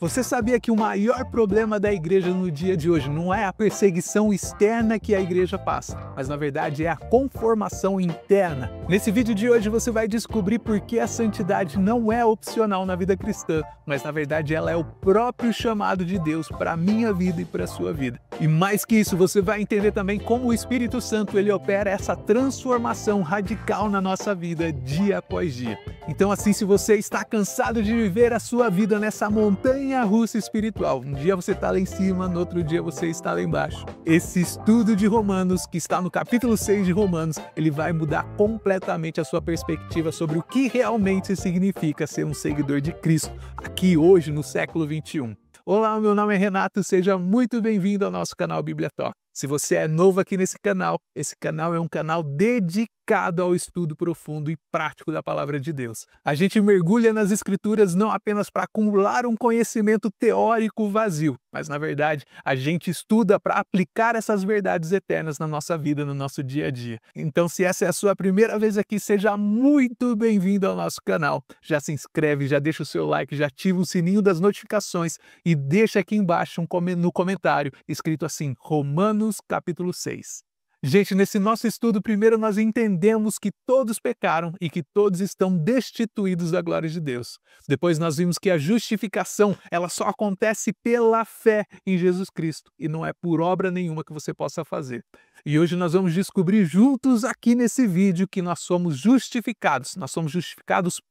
Você sabia que o maior problema da igreja no dia de hoje não é a perseguição externa que a igreja passa, mas na verdade é a conformação interna? Nesse vídeo de hoje você vai descobrir por que a santidade não é opcional na vida cristã, mas na verdade ela é o próprio chamado de Deus para a minha vida e para a sua vida. E mais que isso, você vai entender também como o Espírito Santo ele opera essa transformação radical na nossa vida dia após dia. Então assim, se você está cansado de viver a sua vida nessa montanha russa espiritual, um dia você está lá em cima, no outro dia você está lá embaixo. Esse estudo de Romanos, que está no capítulo 6 de Romanos, ele vai mudar completamente a sua perspectiva sobre o que realmente significa ser um seguidor de Cristo, aqui hoje no século 21. Olá, meu nome é Renato, seja muito bem-vindo ao nosso canal Bíblia Talk. Se você é novo aqui nesse canal, esse canal é um canal dedicado ao estudo profundo e prático da Palavra de Deus. A gente mergulha nas Escrituras não apenas para acumular um conhecimento teórico vazio, mas na verdade a gente estuda para aplicar essas verdades eternas na nossa vida, no nosso dia a dia. Então, se essa é a sua primeira vez aqui, seja muito bem-vindo ao nosso canal. Já se inscreve, já deixa o seu like, já ativa o sininho das notificações e deixa aqui embaixo no comentário escrito assim, Romanos capítulo 6. Gente, nesse nosso estudo, primeiro nós entendemos que todos pecaram e que todos estão destituídos da glória de Deus. Depois nós vimos que a justificação, ela só acontece pela fé em Jesus Cristo e não é por obra nenhuma que você possa fazer. E hoje nós vamos descobrir juntos aqui nesse vídeo que nós somos justificados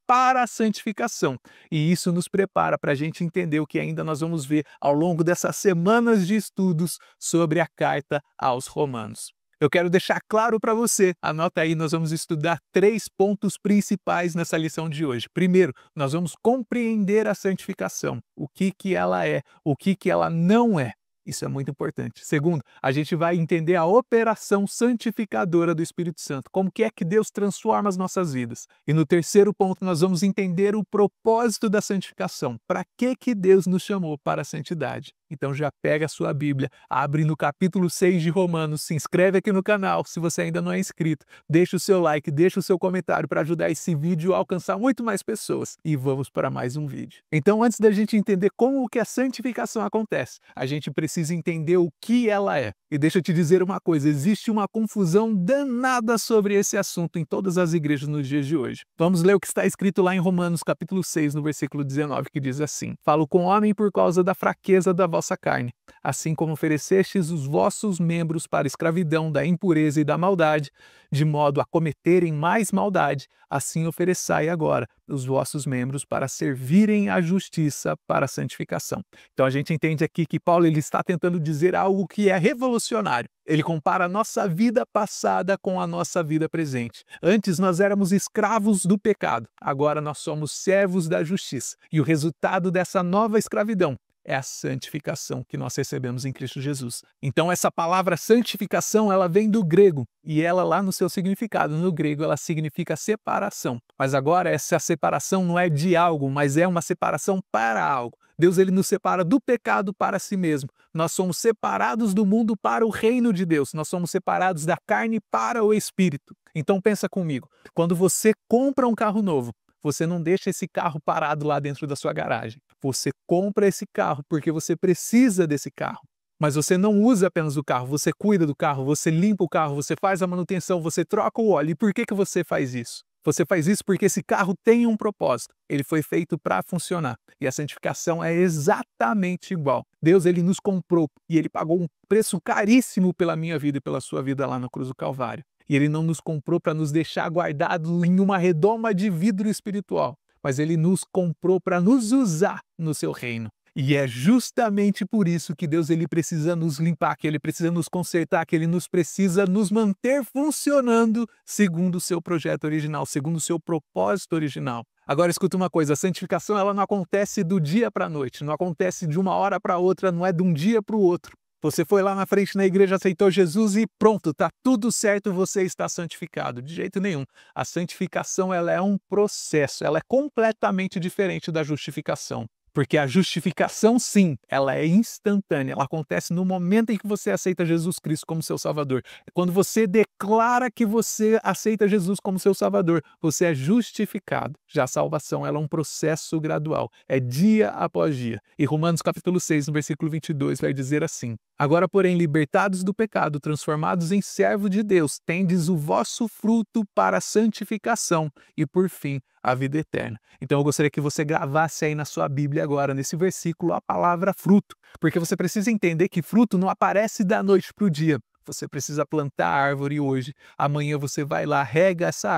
para a santificação. E isso nos prepara para a gente entender o que ainda nós vamos ver ao longo dessas semanas de estudos sobre a carta aos Romanos. Eu quero deixar claro para você, anota aí, nós vamos estudar 3 pontos principais nessa lição de hoje. Primeiro, nós vamos compreender a santificação, o que ela é, o que ela não é. Isso é muito importante. Segundo, a gente vai entender a operação santificadora do Espírito Santo, como que é que Deus transforma as nossas vidas. E no terceiro ponto, nós vamos entender o propósito da santificação. Para que Deus nos chamou para a santidade? Então já pega a sua Bíblia, abre no capítulo 6 de Romanos, se inscreve aqui no canal se você ainda não é inscrito, deixa o seu like, deixa o seu comentário para ajudar esse vídeo a alcançar muito mais pessoas. E vamos para mais um vídeo. Então, antes da gente entender como que a santificação acontece, a gente precisa entender o que ela é. E deixa eu te dizer uma coisa, existe uma confusão danada sobre esse assunto em todas as igrejas nos dias de hoje. Vamos ler o que está escrito lá em Romanos capítulo 6, no versículo 19, que diz assim: Falo com o homem por causa da fraqueza da vossa carne, assim como oferecestes os vossos membros para a escravidão da impureza e da maldade, de modo a cometerem mais maldade, assim ofereçai agora os vossos membros para servirem à justiça para a santificação. Então a gente entende aqui que Paulo ele está tentando dizer algo que é revolucionário. Ele compara a nossa vida passada com a nossa vida presente. Antes nós éramos escravos do pecado, agora nós somos servos da justiça. E o resultado dessa nova escravidão é a santificação que nós recebemos em Cristo Jesus. Então essa palavra santificação, ela vem do grego, e ela lá no seu significado, no grego, ela significa separação. Mas agora essa separação não é de algo, mas é uma separação para algo. Deus ele nos separa do pecado para si mesmo. Nós somos separados do mundo para o reino de Deus. Nós somos separados da carne para o espírito. Então pensa comigo, quando você compra um carro novo, você não deixa esse carro parado lá dentro da sua garagem. Você compra esse carro porque você precisa desse carro. Mas você não usa apenas o carro, você cuida do carro, você limpa o carro, você faz a manutenção, você troca o óleo. E por que você faz isso? Você faz isso porque esse carro tem um propósito. Ele foi feito para funcionar. E a santificação é exatamente igual. Deus ele nos comprou e ele pagou um preço caríssimo pela minha vida e pela sua vida lá na cruz do Calvário. E ele não nos comprou para nos deixar guardados em uma redoma de vidro espiritual, mas ele nos comprou para nos usar no seu reino. E é justamente por isso que Deus ele precisa nos limpar, que ele precisa nos consertar, que ele nos precisa nos manter funcionando segundo o seu projeto original, segundo o seu propósito original. Agora escuta uma coisa, a santificação ela não acontece do dia para a noite, não acontece de uma hora para outra, não é de um dia para o outro. Você foi lá na frente na igreja, aceitou Jesus e pronto, tá tudo certo, você está santificado. De jeito nenhum. A santificação ela é um processo, ela é completamente diferente da justificação. Porque a justificação, sim, ela é instantânea, ela acontece no momento em que você aceita Jesus Cristo como seu Salvador. Quando você declara que você aceita Jesus como seu Salvador, você é justificado. Já a salvação, ela é um processo gradual, é dia após dia. E Romanos capítulo 6, no versículo 22, vai dizer assim: Agora, porém, libertados do pecado, transformados em servo de Deus, tendes o vosso fruto para a santificação e, por fim, a vida eterna. Então eu gostaria que você gravasse aí na sua Bíblia agora, nesse versículo, a palavra fruto, porque você precisa entender que fruto não aparece da noite para o dia. Você precisa plantar a árvore hoje, amanhã você vai lá, rega essa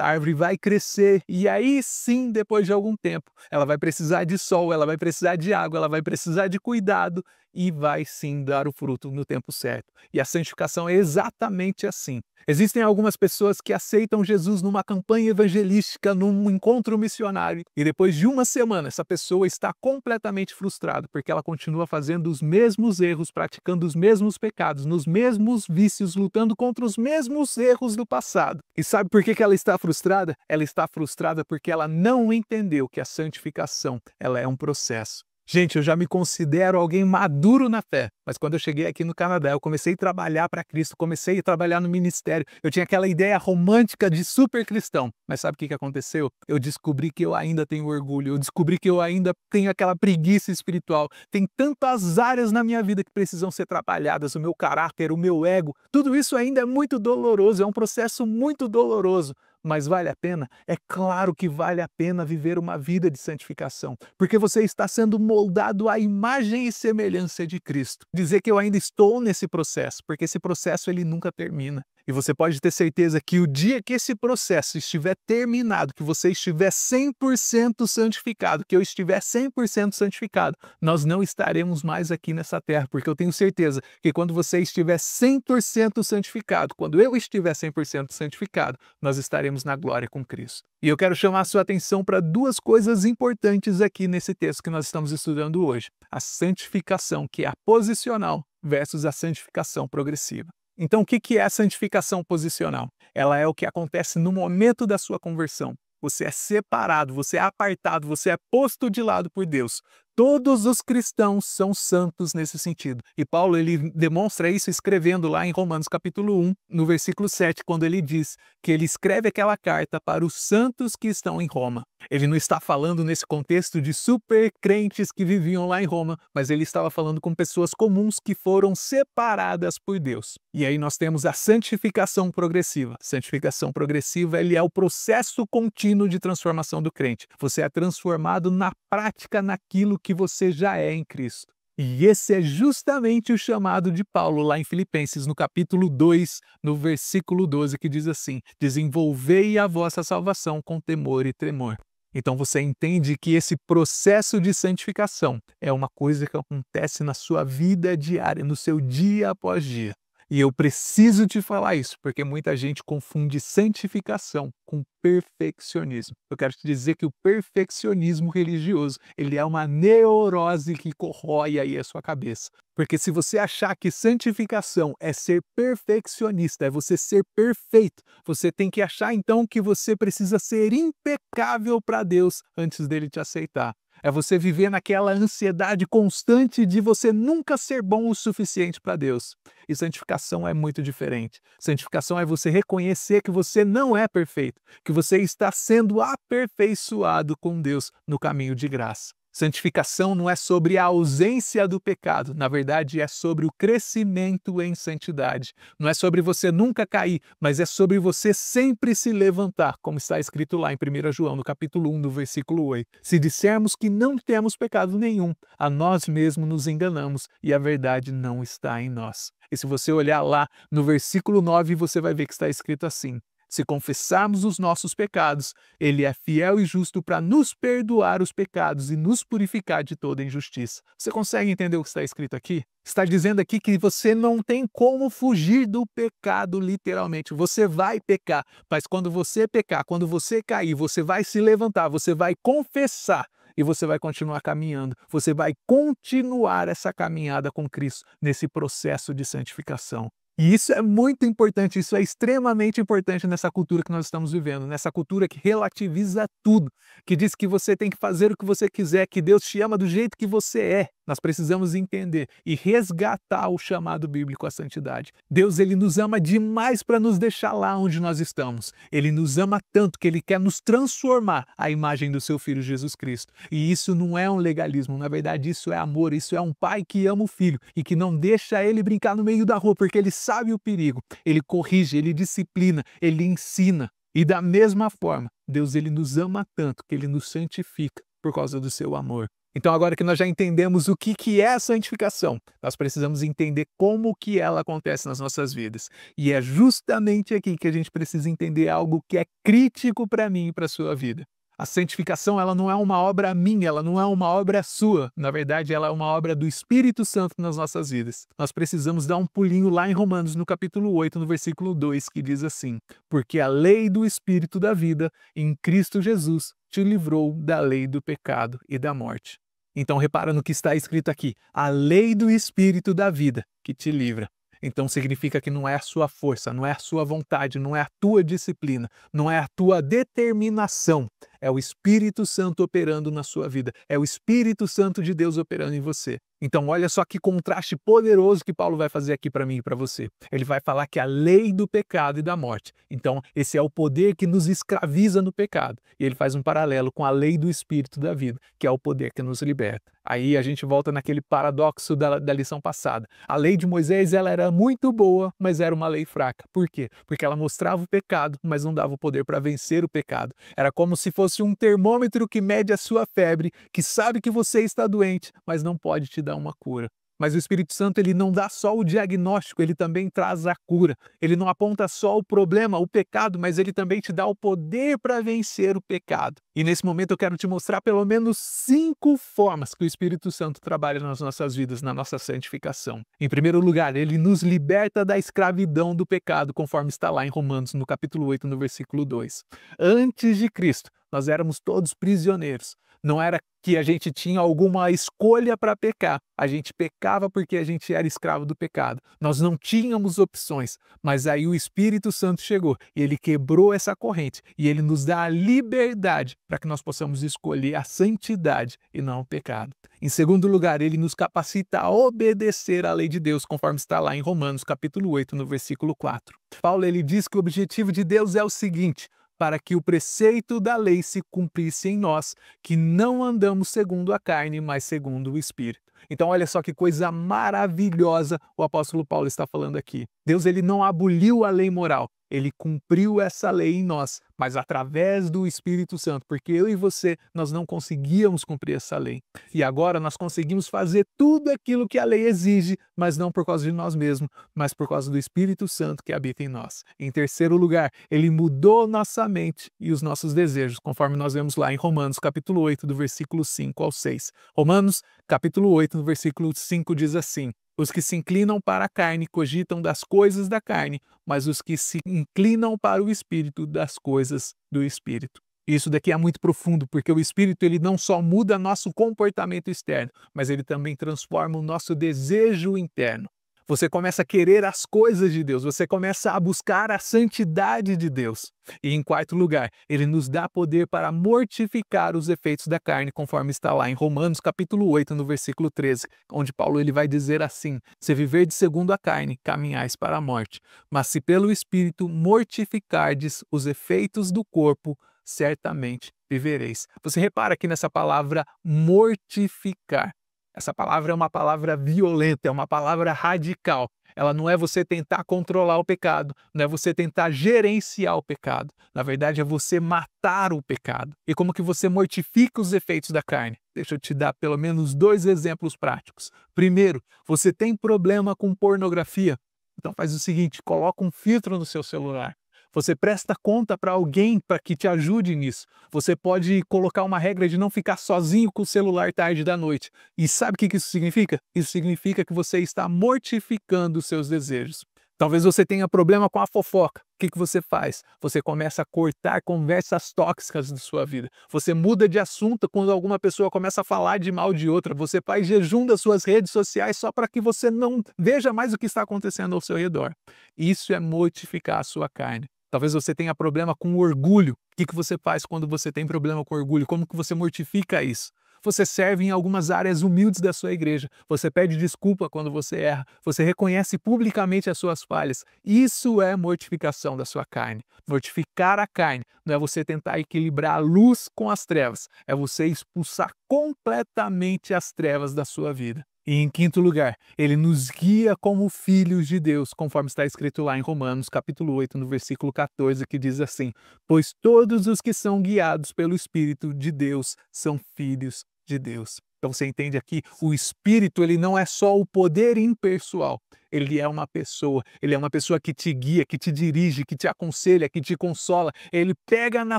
árvore vai crescer e aí sim, depois de algum tempo, ela vai precisar de sol, ela vai precisar de água, ela vai precisar de cuidado e vai sim dar o fruto no tempo certo. E a santificação é exatamente assim. Existem algumas pessoas que aceitam Jesus numa campanha evangelística, num encontro missionário, e depois de uma semana essa pessoa está completamente frustrada, porque ela continua fazendo os mesmos erros, praticando os mesmos pecados, nos mesmos vícios, lutando contra os mesmos erros do passado. E sabe por que ela está frustrada? Ela está frustrada porque ela não entendeu que a santificação, ela é um processo. Gente, eu já me considero alguém maduro na fé, mas quando eu cheguei aqui no Canadá, eu comecei a trabalhar para Cristo, comecei a trabalhar no ministério, eu tinha aquela ideia romântica de super cristão, mas sabe o que aconteceu? Eu descobri que eu ainda tenho orgulho, eu descobri que eu ainda tenho aquela preguiça espiritual, tem tantas áreas na minha vida que precisam ser trabalhadas, o meu caráter, o meu ego, tudo isso ainda é muito doloroso, é um processo muito doloroso. Mas vale a pena? É claro que vale a pena viver uma vida de santificação, porque você está sendo moldado à imagem e semelhança de Cristo. Dizer que eu ainda estou nesse processo, porque esse processo ele nunca termina. E você pode ter certeza que o dia que esse processo estiver terminado, que você estiver 100% santificado, que eu estiver 100% santificado, nós não estaremos mais aqui nessa terra, porque eu tenho certeza que quando você estiver 100% santificado, quando eu estiver 100% santificado, nós estaremos na glória com Cristo. E eu quero chamar a sua atenção para duas coisas importantes aqui nesse texto que nós estamos estudando hoje. A santificação, que é a posicional, versus a santificação progressiva. Então, o que é a santificação posicional? Ela é o que acontece no momento da sua conversão. Você é separado, você é apartado, você é posto de lado por Deus. Todos os cristãos são santos nesse sentido. E Paulo ele demonstra isso escrevendo lá em Romanos capítulo 1, no versículo 7, quando ele diz que ele escreve aquela carta para os santos que estão em Roma. Ele não está falando nesse contexto de super crentes que viviam lá em Roma, mas ele estava falando com pessoas comuns que foram separadas por Deus. E aí nós temos a santificação progressiva. Santificação progressiva ele é o processo contínuo de transformação do crente. Você é transformado na prática, naquilo que você já é em Cristo. E esse é justamente o chamado de Paulo lá em Filipenses, no capítulo 2, no versículo 12, que diz assim: desenvolvei a vossa salvação com temor e tremor. Então você entende que esse processo de santificação é uma coisa que acontece na sua vida diária, no seu dia após dia. E eu preciso te falar isso, porque muita gente confunde santificação com perfeccionismo. Eu quero te dizer que o perfeccionismo religioso, ele é uma neurose que corrói aí a sua cabeça. Porque se você achar que santificação é ser perfeccionista, é você ser perfeito, você tem que achar então que você precisa ser impecável para Deus antes dele te aceitar. É você viver naquela ansiedade constante de você nunca ser bom o suficiente para Deus. E santificação é muito diferente. Santificação é você reconhecer que você não é perfeito, que você está sendo aperfeiçoado com Deus no caminho de graça. Santificação não é sobre a ausência do pecado, na verdade é sobre o crescimento em santidade. Não é sobre você nunca cair, mas é sobre você sempre se levantar, como está escrito lá em 1 João, no capítulo 1, no versículo 8. Se dissermos que não temos pecado nenhum, a nós mesmos nos enganamos e a verdade não está em nós. E se você olhar lá no versículo 9, você vai ver que está escrito assim: se confessarmos os nossos pecados, Ele é fiel e justo para nos perdoar os pecados e nos purificar de toda injustiça. Você consegue entender o que está escrito aqui? Está dizendo aqui que você não tem como fugir do pecado, literalmente. Você vai pecar, mas quando você pecar, quando você cair, você vai se levantar, você vai confessar e você vai continuar caminhando. Você vai continuar essa caminhada com Cristo nesse processo de santificação. E isso é muito importante, isso é extremamente importante nessa cultura que nós estamos vivendo, nessa cultura que relativiza tudo, que diz que você tem que fazer o que você quiser, que Deus te ama do jeito que você é. Nós precisamos entender e resgatar o chamado bíblico à santidade. Deus, ele nos ama demais para nos deixar lá onde nós estamos. Ele nos ama tanto que ele quer nos transformar à imagem do seu Filho Jesus Cristo. E isso não é um legalismo, na verdade isso é amor, isso é um pai que ama o filho e que não deixa ele brincar no meio da rua, porque ele sabe o perigo. Ele corrige, ele disciplina, ele ensina. E da mesma forma, Deus, ele nos ama tanto que ele nos santifica por causa do seu amor. Então, agora que nós já entendemos o que é a santificação, nós precisamos entender como que ela acontece nas nossas vidas. E é justamente aqui que a gente precisa entender algo que é crítico para mim e para a sua vida. A santificação, ela não é uma obra minha, ela não é uma obra sua. Na verdade, ela é uma obra do Espírito Santo nas nossas vidas. Nós precisamos dar um pulinho lá em Romanos, no capítulo 8, no versículo 2, que diz assim: porque a lei do Espírito da vida em Cristo Jesus te livrou da lei do pecado e da morte. Então, repara no que está escrito aqui: a lei do Espírito da vida que te livra. Então significa que não é a sua força, não é a sua vontade, não é a tua disciplina, não é a tua determinação. É o Espírito Santo operando na sua vida. É o Espírito Santo de Deus operando em você. Então olha só que contraste poderoso que Paulo vai fazer aqui para mim e para você. Ele vai falar que a lei do pecado e da morte. Então esse é o poder que nos escraviza no pecado. E ele faz um paralelo com a lei do Espírito da vida, que é o poder que nos liberta. Aí a gente volta naquele paradoxo da lição passada. A lei de Moisés, ela era muito boa, mas era uma lei fraca. Por quê? Porque ela mostrava o pecado, mas não dava o poder para vencer o pecado. Era como se fosse um termômetro que mede a sua febre, que sabe que você está doente, mas não pode te dar uma cura. Mas o Espírito Santo, ele não dá só o diagnóstico, ele também traz a cura. Ele não aponta só o problema, o pecado, mas ele também te dá o poder para vencer o pecado. E nesse momento eu quero te mostrar pelo menos 5 formas que o Espírito Santo trabalha nas nossas vidas, na nossa santificação. Em primeiro lugar, ele nos liberta da escravidão do pecado, conforme está lá em Romanos, no capítulo 8, no versículo 2. Antes de Cristo, nós éramos todos prisioneiros. Não era que a gente tinha alguma escolha para pecar. A gente pecava porque a gente era escravo do pecado. Nós não tínhamos opções, mas aí o Espírito Santo chegou e ele quebrou essa corrente e ele nos dá a liberdade para que nós possamos escolher a santidade e não o pecado. Em segundo lugar, ele nos capacita a obedecer à lei de Deus, conforme está lá em Romanos, capítulo 8, no versículo 4. Paulo, ele diz que o objetivo de Deus é o seguinte: para que o preceito da lei se cumprisse em nós, que não andamos segundo a carne, mas segundo o Espírito. Então olha só que coisa maravilhosa o apóstolo Paulo está falando aqui. Deus, ele não aboliu a lei moral, ele cumpriu essa lei em nós, mas através do Espírito Santo, porque eu e você, nós não conseguíamos cumprir essa lei. E agora nós conseguimos fazer tudo aquilo que a lei exige, mas não por causa de nós mesmos, mas por causa do Espírito Santo que habita em nós. Em terceiro lugar, ele mudou nossa mente e os nossos desejos, conforme nós vemos lá em Romanos, capítulo 8, do versículo 5 ao 6. Romanos, capítulo 8, no versículo 5 diz assim: os que se inclinam para a carne cogitam das coisas da carne, mas os que se inclinam para o Espírito, das coisas do Espírito. Isso daqui é muito profundo, porque o Espírito, ele não só muda nosso comportamento externo, mas ele também transforma o nosso desejo interno. Você começa a querer as coisas de Deus, você começa a buscar a santidade de Deus. E em quarto lugar, ele nos dá poder para mortificar os efeitos da carne, conforme está lá em Romanos capítulo 8, no versículo 13, onde Paulo, ele vai dizer assim: se viverdes segundo a carne, caminhais para a morte, mas se pelo Espírito mortificardes os efeitos do corpo, certamente vivereis. Você repara aqui nessa palavra mortificar. Essa palavra é uma palavra violenta, é uma palavra radical. Ela não é você tentar controlar o pecado, não é você tentar gerenciar o pecado. Na verdade, é você matar o pecado. E como que você mortifica os efeitos da carne? Deixa eu te dar pelo menos 2 exemplos práticos. Primeiro, você tem problema com pornografia? Então faz o seguinte, coloca um filtro no seu celular. Você presta conta para alguém para que te ajude nisso. Você pode colocar uma regra de não ficar sozinho com o celular tarde da noite. E sabe o que isso significa? Isso significa que você está mortificando os seus desejos. Talvez você tenha problema com a fofoca. que você faz? Você começa a cortar conversas tóxicas da sua vida. Você muda de assunto quando alguma pessoa começa a falar de mal de outra. Você faz jejum das suas redes sociais só para que você não veja mais o que está acontecendo ao seu redor. Isso é mortificar a sua carne. Talvez você tenha problema com orgulho. O que você faz quando você tem problema com orgulho? Como que você mortifica isso? Você serve em algumas áreas humildes da sua igreja. Você pede desculpa quando você erra. Você reconhece publicamente as suas falhas. Isso é mortificação da sua carne. Mortificar a carne não é você tentar equilibrar a luz com as trevas. É você expulsar completamente as trevas da sua vida. E em quinto lugar, ele nos guia como filhos de Deus, conforme está escrito lá em Romanos, capítulo 8, no versículo 14, que diz assim: pois todos os que são guiados pelo Espírito de Deus são filhos de Deus. Então você entende aqui, o Espírito ele não é só o poder impessoal, ele é uma pessoa que te guia, que te dirige, que te aconselha, que te consola, ele pega na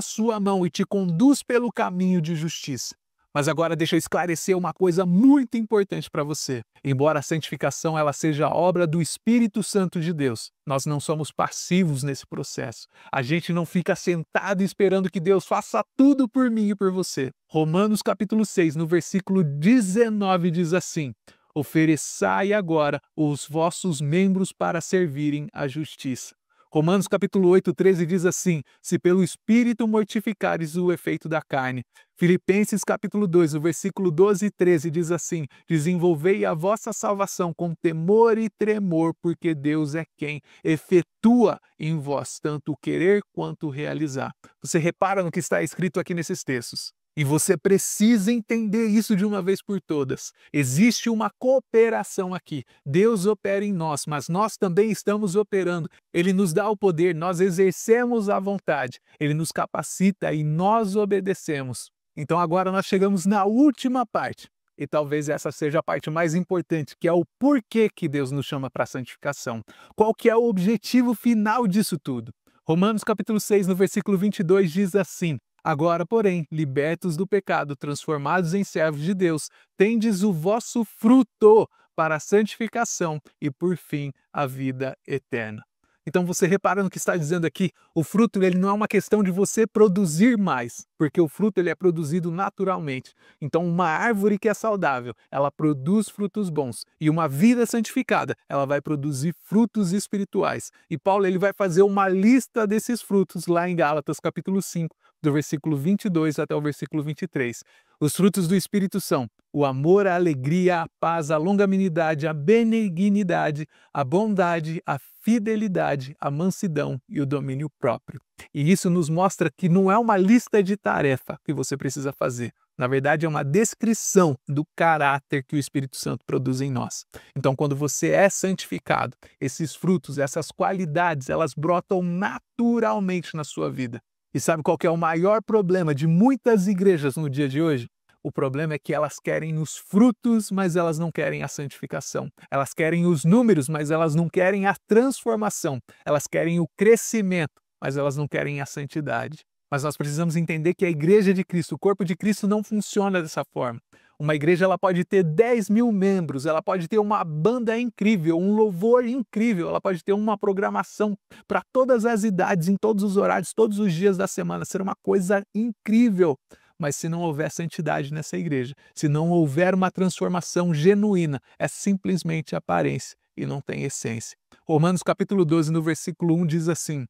sua mão e te conduz pelo caminho de justiça. Mas agora deixa eu esclarecer uma coisa muito importante para você. Embora a santificação ela seja obra do Espírito Santo de Deus, nós não somos passivos nesse processo. A gente não fica sentado esperando que Deus faça tudo por mim e por você. Romanos capítulo 6, no versículo 19 diz assim: ofereçai agora os vossos membros para servirem à justiça. Romanos capítulo 8, 13 diz assim: se pelo Espírito mortificares o efeito da carne. Filipenses capítulo 2, o versículo 12 e 13 diz assim: desenvolvei a vossa salvação com temor e tremor, porque Deus é quem efetua em vós tanto o querer quanto o realizar. Você repara no que está escrito aqui nesses textos. E você precisa entender isso de uma vez por todas. Existe uma cooperação aqui. Deus opera em nós, mas nós também estamos operando. Ele nos dá o poder, nós exercemos a vontade. Ele nos capacita e nós obedecemos. Então agora nós chegamos na última parte. E talvez essa seja a parte mais importante, que é o porquê que Deus nos chama para a santificação. Qual que é o objetivo final disso tudo? Romanos capítulo 6, no versículo 22 diz assim: agora, porém, libertos do pecado, transformados em servos de Deus, tendes o vosso fruto para a santificação e, por fim, a vida eterna. Então você repara no que está dizendo aqui, o fruto ele não é uma questão de você produzir mais, porque o fruto ele é produzido naturalmente. Então uma árvore que é saudável, ela produz frutos bons, e uma vida santificada, ela vai produzir frutos espirituais. E Paulo ele vai fazer uma lista desses frutos lá em Gálatas capítulo 5, do versículo 22 até o versículo 23. Os frutos do Espírito são o amor, a alegria, a paz, a longanimidade, a benignidade, a bondade, a fidelidade, a mansidão e o domínio próprio. E isso nos mostra que não é uma lista de tarefa que você precisa fazer. Na verdade, é uma descrição do caráter que o Espírito Santo produz em nós. Então, quando você é santificado, esses frutos, essas qualidades, elas brotam naturalmente na sua vida. E sabe qual que é o maior problema de muitas igrejas no dia de hoje? O problema é que elas querem os frutos, mas elas não querem a santificação. Elas querem os números, mas elas não querem a transformação. Elas querem o crescimento, mas elas não querem a santidade. Mas nós precisamos entender que a igreja de Cristo, o corpo de Cristo não funciona dessa forma. Uma igreja ela pode ter 10 mil membros, ela pode ter uma banda incrível, um louvor incrível, ela pode ter uma programação para todas as idades, em todos os horários, todos os dias da semana, ser uma coisa incrível. Mas se não houver santidade nessa igreja, se não houver uma transformação genuína, é simplesmente aparência e não tem essência. Romanos capítulo 12, no versículo 1 diz assim: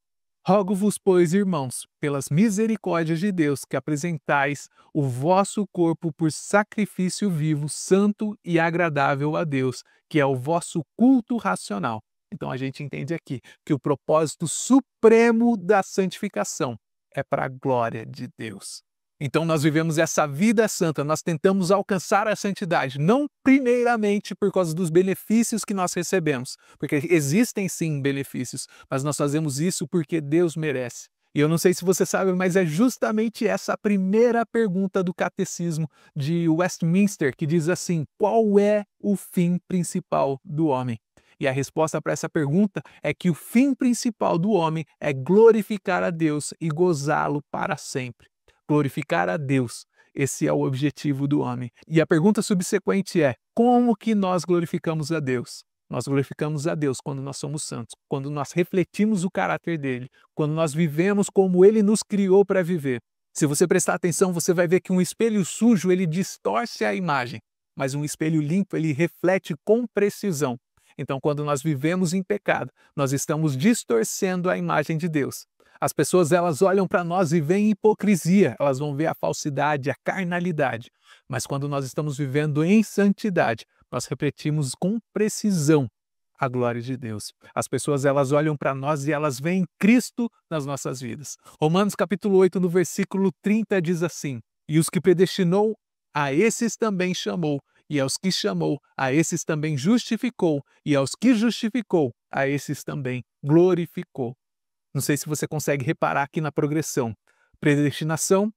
rogo-vos, pois, irmãos, pelas misericórdias de Deus, que apresentais o vosso corpo por sacrifício vivo, santo e agradável a Deus, que é o vosso culto racional. Então a gente entende aqui que o propósito supremo da santificação é para a glória de Deus. Então nós vivemos essa vida santa, nós tentamos alcançar a santidade, não primeiramente por causa dos benefícios que nós recebemos, porque existem sim benefícios, mas nós fazemos isso porque Deus merece. E eu não sei se você sabe, mas é justamente essa a primeira pergunta do Catecismo de Westminster, que diz assim: qual é o fim principal do homem? E a resposta para essa pergunta é que o fim principal do homem é glorificar a Deus e gozá-lo para sempre. Glorificar a Deus, esse é o objetivo do homem. E a pergunta subsequente é: como que nós glorificamos a Deus? Nós glorificamos a Deus quando nós somos santos, quando nós refletimos o caráter dele, quando nós vivemos como ele nos criou para viver. Se você prestar atenção, você vai ver que um espelho sujo, ele distorce a imagem, mas um espelho limpo, ele reflete com precisão. Então, quando nós vivemos em pecado, nós estamos distorcendo a imagem de Deus. As pessoas, elas olham para nós e veem hipocrisia, elas vão ver a falsidade, a carnalidade. Mas quando nós estamos vivendo em santidade, nós refletimos com precisão a glória de Deus. As pessoas, elas olham para nós e elas veem Cristo nas nossas vidas. Romanos capítulo 8, no versículo 30 diz assim: "E os que predestinou, a esses também chamou, e aos que chamou, a esses também justificou, e aos que justificou, a esses também glorificou." Não sei se você consegue reparar aqui na progressão: predestinação,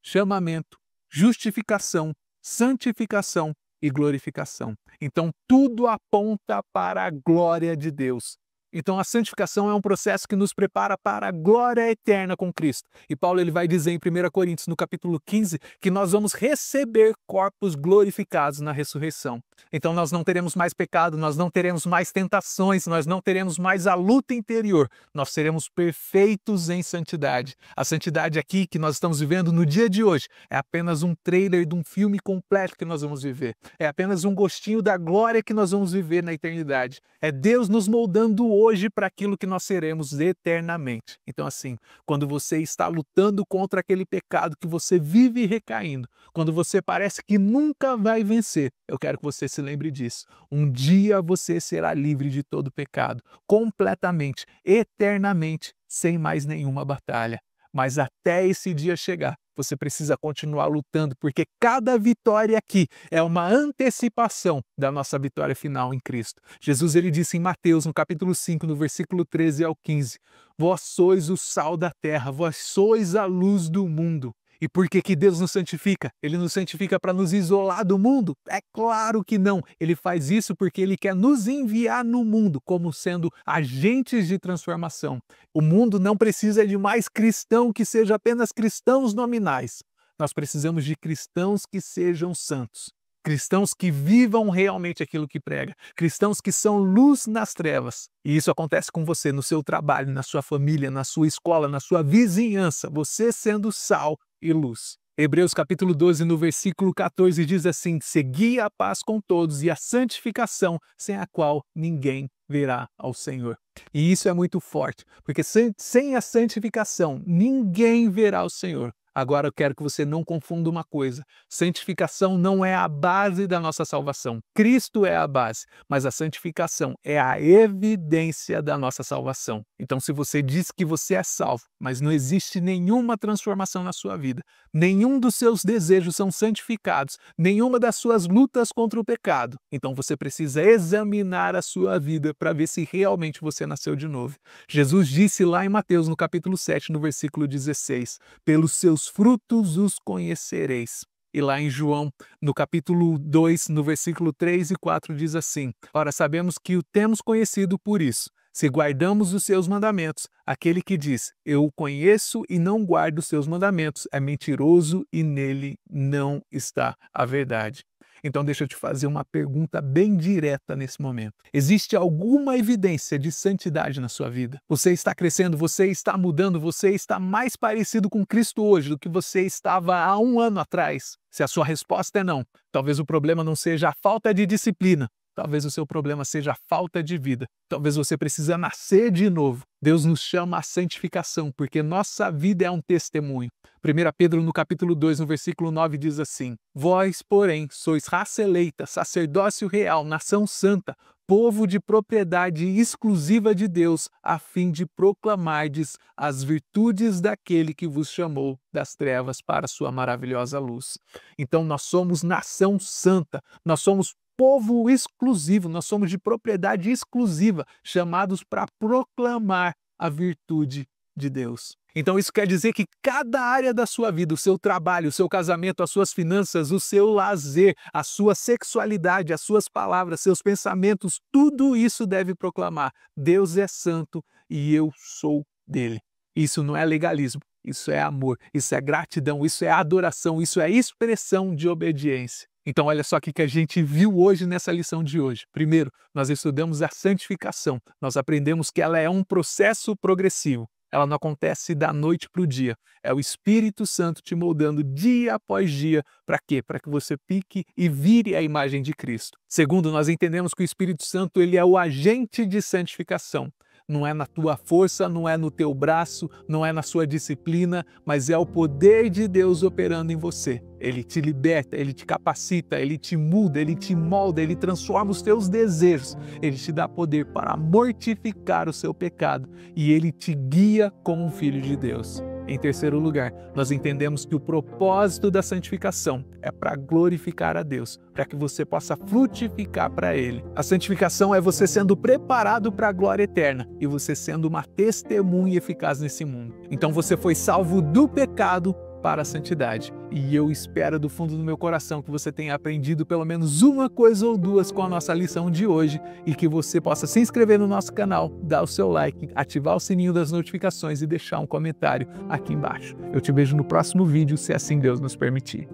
chamamento, justificação, santificação e glorificação. Então, tudo aponta para a glória de Deus. Então, a santificação é um processo que nos prepara para a glória eterna com Cristo. E Paulo, ele vai dizer em 1 Coríntios, no capítulo 15, que nós vamos receber corpos glorificados na ressurreição. Então, nós não teremos mais pecado, nós não teremos mais tentações, nós não teremos mais a luta interior. Nós seremos perfeitos em santidade. A santidade aqui que nós estamos vivendo no dia de hoje é apenas um trailer de um filme completo que nós vamos viver. É apenas um gostinho da glória que nós vamos viver na eternidade. É Deus nos moldando hoje para aquilo que nós seremos eternamente. Então, assim, quando você está lutando contra aquele pecado que você vive recaindo, quando você parece que nunca vai vencer, eu quero que você se lembre disso. Um dia você será livre de todo pecado, completamente, eternamente, sem mais nenhuma batalha. Mas até esse dia chegar, você precisa continuar lutando, porque cada vitória aqui é uma antecipação da nossa vitória final em Cristo. Jesus, ele disse em Mateus, no capítulo 5, no versículo 13 ao 15, "Vós sois o sal da terra, vós sois a luz do mundo." E por que Deus nos santifica? Ele nos santifica para nos isolar do mundo? É claro que não. Ele faz isso porque ele quer nos enviar no mundo como sendo agentes de transformação. O mundo não precisa de mais cristão que seja apenas cristãos nominais. Nós precisamos de cristãos que sejam santos. Cristãos que vivam realmente aquilo que prega. Cristãos que são luz nas trevas. E isso acontece com você no seu trabalho, na sua família, na sua escola, na sua vizinhança. Você sendo sal e luz. Hebreus capítulo 12, no versículo 14, diz assim: "Segui a paz com todos e a santificação, sem a qual ninguém verá ao Senhor." E isso é muito forte, porque sem a santificação, ninguém verá o Senhor. Agora eu quero que você não confunda uma coisa: santificação não é a base da nossa salvação. Cristo é a base, mas a santificação é a evidência da nossa salvação. Então, se você diz que você é salvo, mas não existe nenhuma transformação na sua vida, nenhum dos seus desejos são santificados, nenhuma das suas lutas contra o pecado, então você precisa examinar a sua vida para ver se realmente você nasceu de novo. Jesus disse lá em Mateus, no capítulo 7, no versículo 16, "Pelos seus frutos os conhecereis." E lá em João, no capítulo 2, no versículo 3 e 4, diz assim: "Ora, sabemos que o temos conhecido por isso, se guardamos os seus mandamentos. Aquele que diz, eu o conheço e não guardo os seus mandamentos, é mentiroso e nele não está a verdade." Então deixa eu te fazer uma pergunta bem direta nesse momento. Existe alguma evidência de santidade na sua vida? Você está crescendo, você está mudando, você está mais parecido com Cristo hoje do que você estava há um ano atrás? Se a sua resposta é não, talvez o problema não seja a falta de disciplina. Talvez o seu problema seja a falta de vida. Talvez você precise nascer de novo. Deus nos chama à santificação, porque nossa vida é um testemunho. 1 Pedro, no capítulo 2, no versículo 9, diz assim: "Vós, porém, sois raça eleita, sacerdócio real, nação santa, povo de propriedade exclusiva de Deus, a fim de proclamardes as virtudes daquele que vos chamou das trevas para a sua maravilhosa luz." Então nós somos nação santa, nós somos povo exclusivo, nós somos de propriedade exclusiva, chamados para proclamar a virtude de Deus. Então isso quer dizer que cada área da sua vida, o seu trabalho, o seu casamento, as suas finanças, o seu lazer, a sua sexualidade, as suas palavras, seus pensamentos, tudo isso deve proclamar: Deus é santo e eu sou dele. Isso não é legalismo, isso é amor, isso é gratidão, isso é adoração, isso é expressão de obediência. Então olha só o que a gente viu hoje nessa lição de hoje. Primeiro, nós estudamos a santificação. Nós aprendemos que ela é um processo progressivo. Ela não acontece da noite para o dia. É o Espírito Santo te moldando dia após dia. Para quê? Para que você pique e vire a imagem de Cristo. Segundo, nós entendemos que o Espírito Santo ele é o agente de santificação. Não é na tua força, não é no teu braço, não é na sua disciplina, mas é o poder de Deus operando em você. Ele te liberta, ele te capacita, ele te muda, ele te molda, ele transforma os teus desejos. Ele te dá poder para mortificar o seu pecado e ele te guia como um filho de Deus. Em terceiro lugar, nós entendemos que o propósito da santificação é para glorificar a Deus, para que você possa frutificar para Ele. A santificação é você sendo preparado para a glória eterna e você sendo uma testemunha eficaz nesse mundo. Então você foi salvo do pecado para a santidade. E eu espero do fundo do meu coração que você tenha aprendido pelo menos uma coisa ou duas com a nossa lição de hoje e que você possa se inscrever no nosso canal, dar o seu like, ativar o sininho das notificações e deixar um comentário aqui embaixo. Eu te vejo no próximo vídeo, se assim Deus nos permitir.